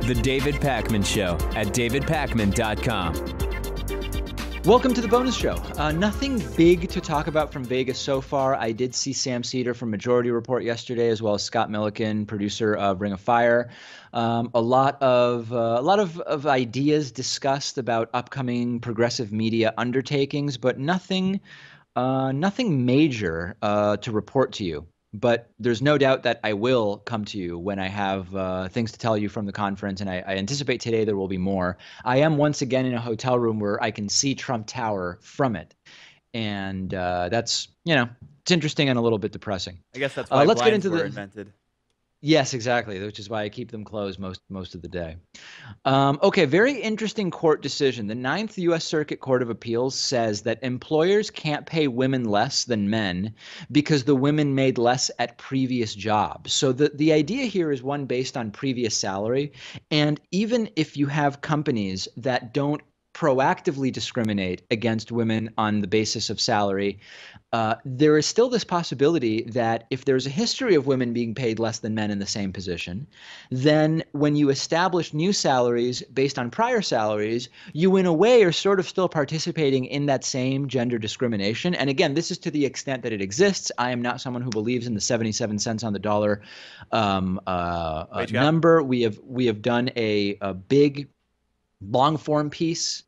The David Pakman Show at davidpakman.com. Welcome to the bonus show. Nothing big to talk about from Vegas so far. I did see Sam Seder from Majority Report yesterday, as well as Scott Milliken, producer of Ring of Fire. A lot of ideas discussed about upcoming progressive media undertakings, but nothing major to report to you. But there's no doubt that I will come to you when I have things to tell you from the conference, and I anticipate today there will be more. I am once again in a hotel room where I can see Trump Tower from it, and that's, it's interesting and a little bit depressing. I guess that's why let's get blinds into were the invented. Yes, exactly, which is why I keep them closed most of the day. Okay, very interesting court decision. The Ninth U.S. Circuit Court of Appeals says that employers can't pay women less than men because the women made less at previous jobs. So the idea here is one based on previous salary. And even if you have companies that don't proactively discriminate against women on the basis of salary, there is still this possibility that if there's a history of women being paid less than men in the same position, then when you establish new salaries based on prior salaries, you in a way are sort of still participating in that same gender discrimination. And again, this is to the extent that it exists. I am not someone who believes in the 77 cents on the dollar number. We have done a big long form piece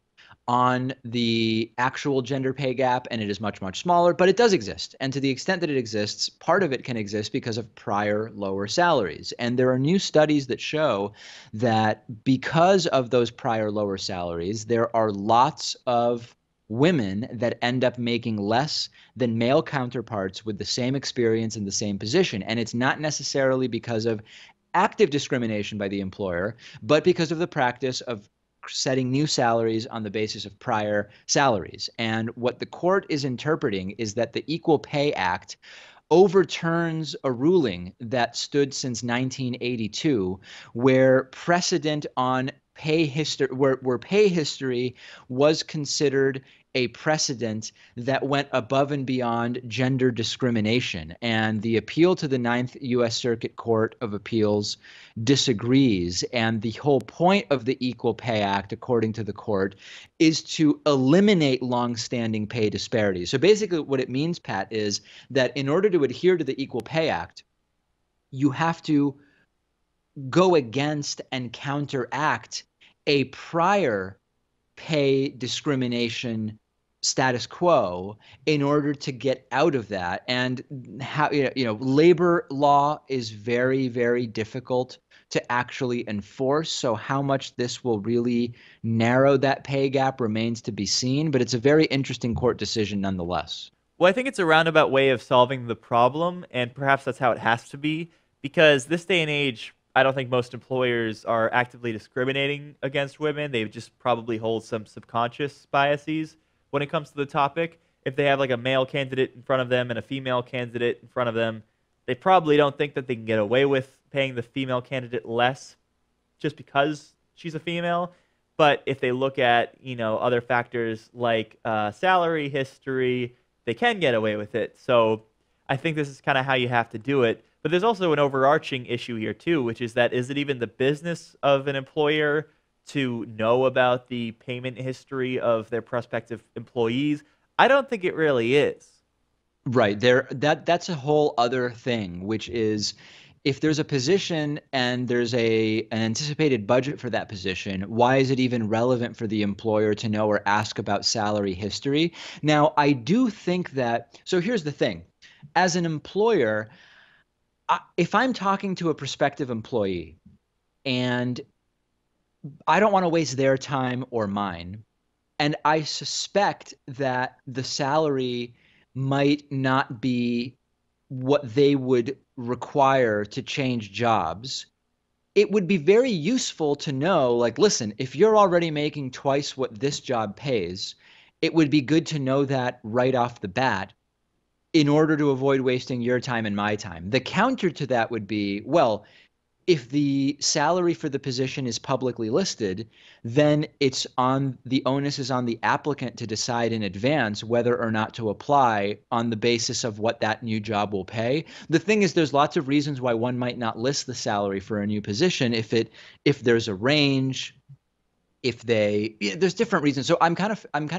on the actual gender pay gap, and it is much, much smaller, but it does exist. And to the extent that it exists, part of it can exist because of prior lower salaries. And there are new studies that show that because of those prior lower salaries, there are lots of women that end up making less than male counterparts with the same experience in the same position. And it's not necessarily because of active discrimination by the employer, but because of the practice of setting new salaries on the basis of prior salaries. And what the court is interpreting is that the Equal Pay Act overturns a ruling that stood since 1982, where precedent on pay history, where pay history was considered a precedent that went above and beyond gender discrimination. And the appeal to the Ninth U.S. Circuit Court of Appeals disagrees. And the whole point of the Equal Pay Act, according to the court, is to eliminate longstanding pay disparities. So basically what it means, Pat, is that in order to adhere to the Equal Pay Act, you have to go against and counteract a prior pay discrimination status quo in order to get out of that. And how, labor law is very, very difficult to actually enforce. So how much this will really narrow that pay gap remains to be seen. But it's a very interesting court decision nonetheless. Well, I think it's a roundabout way of solving the problem, and perhaps that's how it has to be, because this day and age, I don't think most employers are actively discriminating against women. They just probably hold some subconscious biases when it comes to the topic. If they have like a male candidate in front of them and a female candidate in front of them, they probably don't think that they can get away with paying the female candidate less just because she's a female. But if they look at, other factors like salary history, they can get away with it. So I think this is kind of how you have to do it. But there's also an overarching issue here, too, which is that is it even the business of an employer to know about the payment history of their prospective employees? I don't think it really is. Right. That's a whole other thing, which is if there's a position and there's an anticipated budget for that position, why is it even relevant for the employer to know or ask about salary history? Now, I do think that, so here's the thing. As an employer, if I'm talking to a prospective employee and I don't want to waste their time or mine, and I suspect that the salary might not be what they would require to change jobs, it would be very useful to know, like, listen, if you're already making twice what this job pays, it would be good to know that right off the bat in order to avoid wasting your time and my time. The counter to that would be, well, if the salary for the position is publicly listed, then the onus is on the applicant to decide in advance whether or not to apply on the basis of what that new job will pay. The thing is, there's lots of reasons why one might not list the salary for a new position if there's a range, there's different reasons. So I'm kind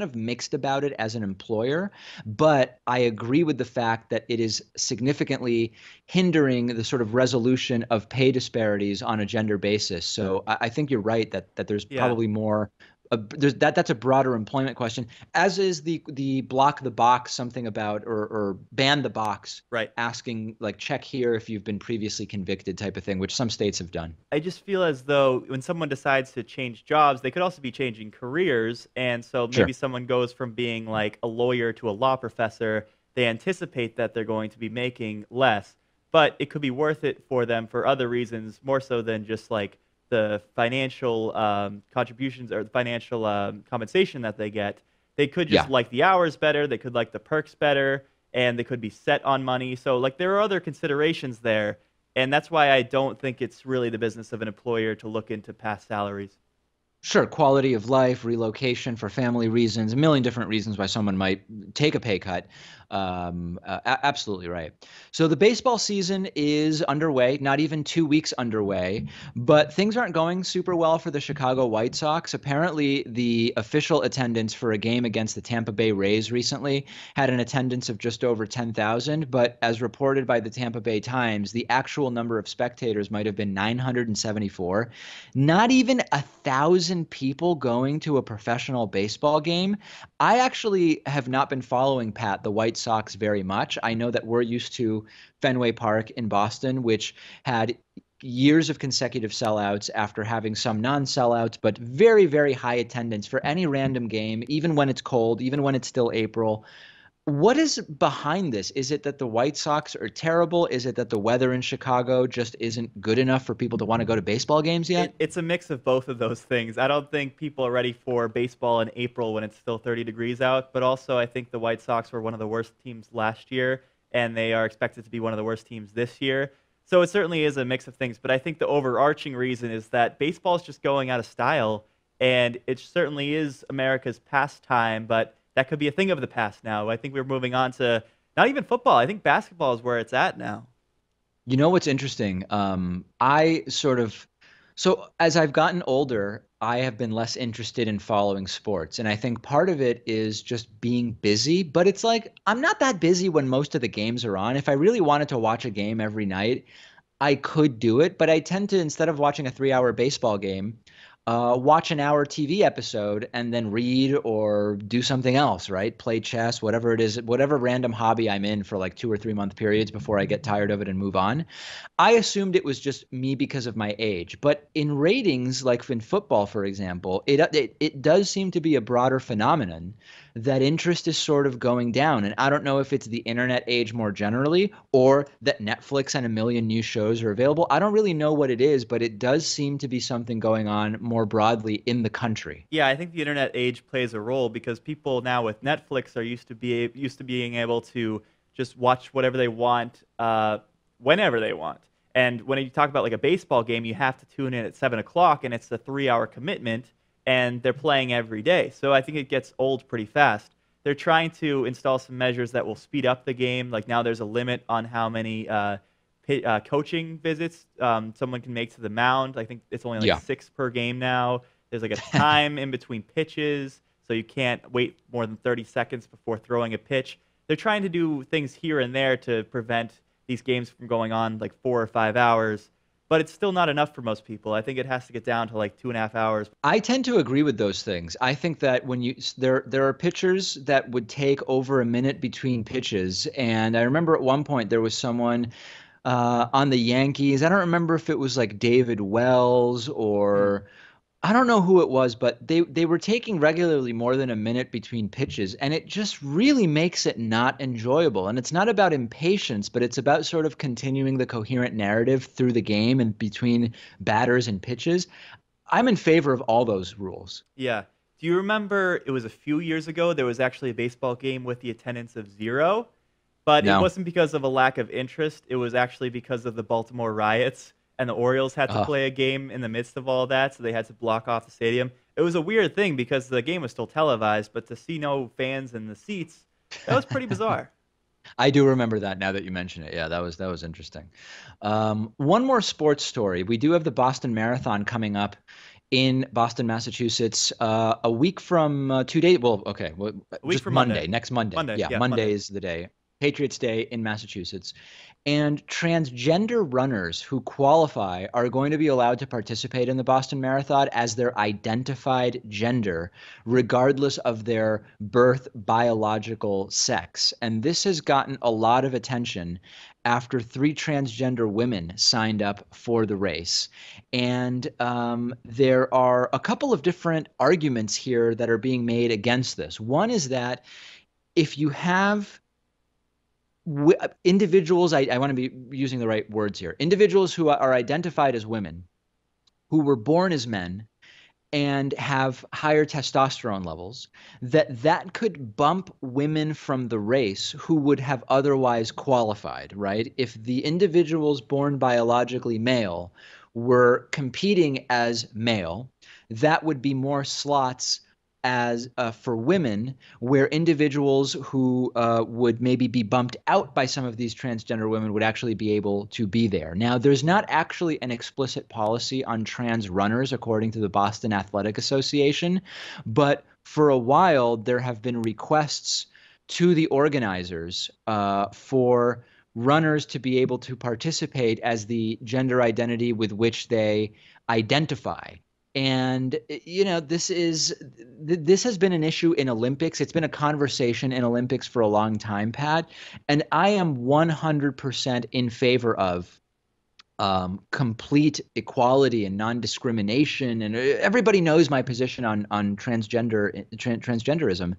of mixed about it as an employer, but I agree with the fact that it is significantly hindering the sort of resolution of pay disparities on a gender basis. So I think you're right that there's Yeah. probably more. That's a broader employment question, as is the block the box something about or ban the box, Right. asking like check here if you've been previously convicted type of thing, which some states have done. I just feel as though when someone decides to change jobs, they could also be changing careers. And so Sure. maybe someone goes from being like a lawyer to a law professor. They anticipate that they're going to be making less, but it could be worth it for them for other reasons, more so than just like the financial contributions or the financial compensation that they get. They could Yeah. just like the hours better. They could like the perks better, and they could be set on money. So like there are other considerations there. And that's why I don't think it's really the business of an employer to look into past salaries. Sure, quality of life, relocation for family reasons, a million different reasons why someone might take a pay cut. Absolutely right. So the baseball season is underway, not even 2 weeks underway, but things aren't going super well for the Chicago White Sox. Apparently, the official attendance for a game against the Tampa Bay Rays recently had an attendance of just over 10,000, but as reported by the Tampa Bay Times, the actual number of spectators might have been 974. Not even 1,000 people going to a professional baseball game. I actually have not been following, Pat, the White Sox very much. I know that we're used to Fenway Park in Boston, which had years of consecutive sellouts after having some non-sellouts, but very, very high attendance for any random game, even when it's cold, even when it's still April. What is behind this? Is it that the White Sox are terrible? Is it that the weather in Chicago just isn't good enough for people to want to go to baseball games yet? It's a mix of both of those things. I don't think people are ready for baseball in April when it's still 30 degrees out, but also I think the White Sox were one of the worst teams last year, and they are expected to be one of the worst teams this year. So it certainly is a mix of things, but I think the overarching reason is that baseball is just going out of style, and it certainly is America's pastime, but that could be a thing of the past now. I think we're moving on to not even football. I think basketball is where it's at now. You know what's interesting? So as I've gotten older, I have been less interested in following sports. And I think part of it is just being busy. But it's like, I'm not that busy when most of the games are on. If I really wanted to watch a game every night, I could do it. But I tend to, instead of watching a 3 hour baseball game, watch an hour TV episode and then read or do something else, right? Play chess, whatever it is, whatever random hobby I'm in for like 2 or 3 month periods before I get tired of it and move on. I assumed it was just me because of my age, but in ratings, like in football, for example, it does seem to be a broader phenomenon that interest is sort of going down. And I don't know if it's the internet age more generally or that Netflix and a million new shows are available. I don't really know what it is, but it does seem to be something going on more broadly in the country. Yeah, I think the internet age plays a role because people now with Netflix are used to being able to just watch whatever they want, whenever they want. And when you talk about like a baseball game, you have to tune in at 7 o'clock, and it's a 3 hour commitment, and they're playing every day. So I think it gets old pretty fast. They're trying to install some measures that will speed up the game. Like now, there's a limit on how many coaching visits someone can make to the mound. I think it's only like Yeah. 6 per game now. There's like a time in between pitches, so you can't wait more than 30 seconds before throwing a pitch. They're trying to do things here and there to prevent these games from going on like 4 or 5 hours, but it's still not enough for most people. I think it has to get down to like 2.5 hours. I tend to agree with those things. I think that when there are pitchers that would take over a minute between pitches, and I remember at one point there was someone on the Yankees. I don't remember if it was like David Wells or I don't know who it was, but they were taking regularly more than a minute between pitches, and it just really makes it not enjoyable. And it's not about impatience, but it's about sort of continuing the coherent narrative through the game and between batters and pitches. I'm in favor of all those rules. Yeah. Do you remember it was a few years ago, there was actually a baseball game with the attendance of 0, but it No. wasn't because of a lack of interest. It was actually because of the Baltimore riots. and the Orioles had to Oh, play a game in the midst of all that, so they had to block off the stadium. It was a weird thing because the game was still televised, but to see no fans in the seats, that was pretty bizarre. I do remember that now that you mention it. Yeah, that was interesting. One more sports story. We do have the Boston Marathon coming up in Boston, Massachusetts, a week from 2 days. Well, okay, well, A week just from Monday, Monday. next Monday. Monday, Yeah, yeah, Monday Monday. is the day. Patriots Day in Massachusetts. And transgender runners who qualify are going to be allowed to participate in the Boston Marathon as their identified gender, regardless of their birth biological sex. And this has gotten a lot of attention after 3 transgender women signed up for the race. And there are a couple of different arguments here that are being made against this. One is that if you have individuals, I want to be using the right words here, individuals who are identified as women, who were born as men, and have higher testosterone levels, that could bump women from the race who would have otherwise qualified, right? If the individuals born biologically male were competing as male, that would be more slots as for women, where individuals who would maybe be bumped out by some of these transgender women would actually be able to be there. Now, there's not actually an explicit policy on trans runners, according to the Boston Athletic Association, but for a while there have been requests to the organizers for runners to be able to participate as the gender identity with which they identify. And this has been an issue in Olympics. It's been a conversation in Olympics for a long time, Pat. And I am 100% in favor of complete equality and non-discrimination. And everybody knows my position on transgenderism.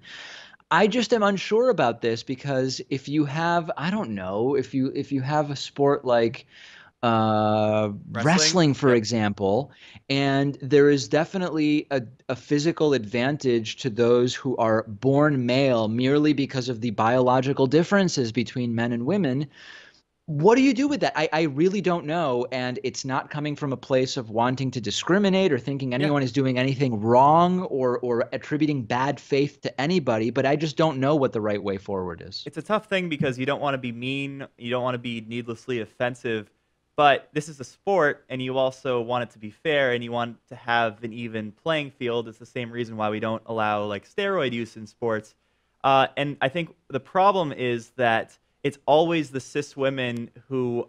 I just am unsure about this because if you have, I don't know, if you have a sport like wrestling, for Yep. example, and there is definitely a physical advantage to those who are born male merely because of the biological differences between men and women. What do you do with that? I really don't know. And it's not coming from a place of wanting to discriminate or thinking Yeah. anyone is doing anything wrong or attributing bad faith to anybody, but I just don't know what the right way forward is. It's a tough thing because you don't want to be mean, you don't want to be needlessly offensive, but this is a sport and you also want it to be fair and you want to have an even playing field. It's the same reason why we don't allow like steroid use in sports. And I think the problem is that it's always the cis women who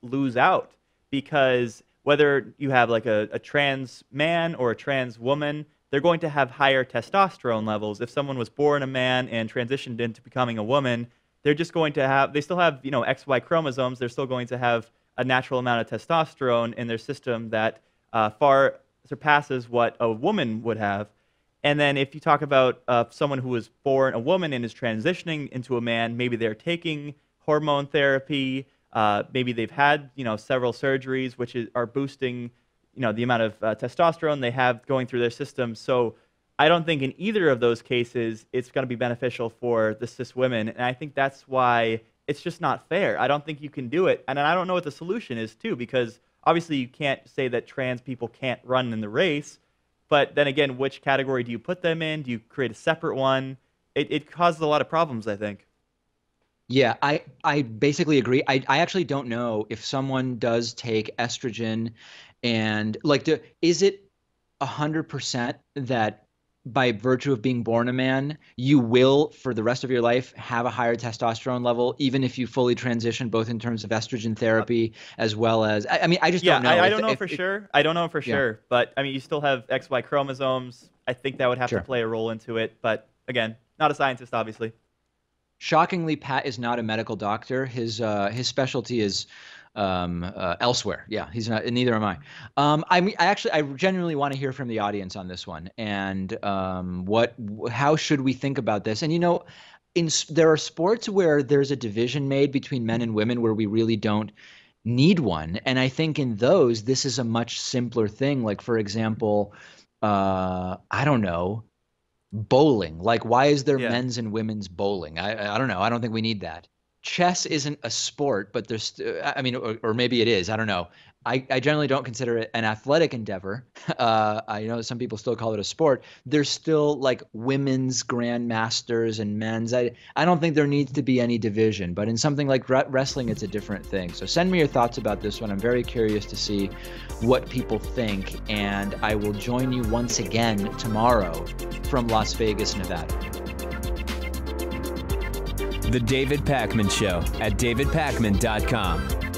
lose out because whether you have like a trans man or a trans woman, they're going to have higher testosterone levels. If someone was born a man and transitioned into becoming a woman, they're just going to have, they still have, XY chromosomes. They're still going to have a natural amount of testosterone in their system that far surpasses what a woman would have. And then if you talk about someone who was born a woman and is transitioning into a man, maybe they're taking hormone therapy, maybe they've had, several surgeries, which are boosting, the amount of testosterone they have going through their system. So I don't think in either of those cases it's going to be beneficial for the cis women. And I think that's why it's just not fair. I don't think you can do it. And I don't know what the solution is, too, because obviously you can't say that trans people can't run in the race. But then again, which category do you put them in? Do you create a separate one? It causes a lot of problems, I think. Yeah, I basically agree. I actually don't know if someone does take estrogen and like is it 100% that by virtue of being born a man, you will for the rest of your life have a higher testosterone level, even if you fully transition, both in terms of estrogen therapy as well as I mean, I just Yeah, don't know. I don't know for sure. I don't know for Yeah, sure. But I mean, you still have XY chromosomes. I think that would have to sure. play a role into it. But again, not a scientist, obviously. Shockingly, Pat is not a medical doctor. His specialty is elsewhere. Yeah, he's not. Neither am I. I mean, I genuinely want to hear from the audience on this one. And how should we think about this? And there are sports where there's a division made between men and women where we really don't need one. And I think in those, this is a much simpler thing. Like for example, I don't know, bowling. Like, why is there Yeah. men's and women's bowling? I don't know. I don't think we need that. Chess isn't a sport, but there's, I mean, or maybe it is. I don't know. I generally don't consider it an athletic endeavor. I know some people still call it a sport. There's still like women's grandmasters and men's. I don't think there needs to be any division, but in something like wrestling, it's a different thing. So send me your thoughts about this one. I'm very curious to see what people think, and I will join you once again tomorrow from Las Vegas, Nevada. The David Pakman Show at davidpakman.com.